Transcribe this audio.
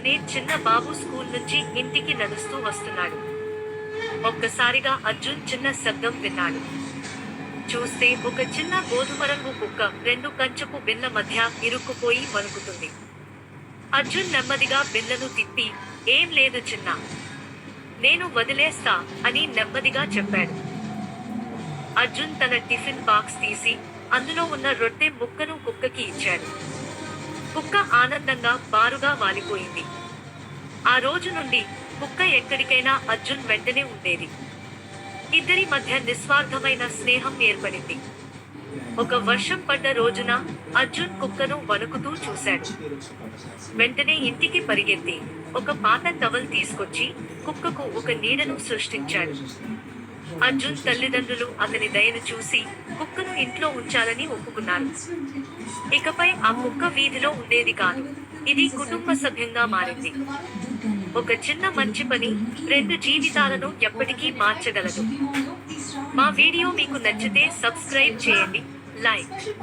ఉదయాన్నే చిన్న బాబు స్కూల్ నుంచి ఇంటికి నడుస్తూ వస్తున్నాడు. ఒక్కసారిగా అర్జున్ చిన్న శబ్దం విన్నాడు. చూస్తే ఒక చిన్న గోధుమ రంగు కుక్క రెండు కంచపు బిళ్ళ మధ్య ఇరుక్కుపోయి వణుకుతుంది. అర్జున్ నెమ్మదిగా బిళ్ళను తిప్పి, "ఏం లేదు చిన్నా, నేను వదిలేస్తా" అని నెమ్మదిగా చెప్పాడు. అర్జున్ తన టిఫిన్ బాక్స్ తీసి అందులో ఉన్న రొట్టె ముక్కను కుక్కకి ఇచ్చాడు. కుక్క ఆనందంగా బారుగా వాలిపోయింది. ఆ రోజు నుండి కుక్క ఎక్కడికైనా అర్జున్ వెంటనే ఉండేది. ఇద్దరి మధ్య నిస్వార్థమైన స్నేహం ఏర్పడింది. ఒక వర్షం పడ్డ రోజున అర్జున్ కుక్కను వణుకుతూ చూశాడు. వెంటనే ఇంటికి పరిగెత్తి ఒక పాత టవల్ తీసుకొచ్చి కుక్కకు ఒక నీడను సృష్టించాడు. అర్జున్ తల్లిదండ్రులు అతని దయను చూసి కుక్కను ఇంట్లో ఉంచాలని ఒప్పుకున్నారు. ఇకపై ఆ కుక్క వీధిలో ఉండేది కాదు. ఇది కుటుంబ సభ్యంగా మారింది. ఒక చిన్న మంచి పని రెండు జీవితాలను ఎప్పటికీ మార్చగలదు. మా వీడియో మీకు నచ్చితే సబ్స్క్రైబ్ చేయండి, లైక్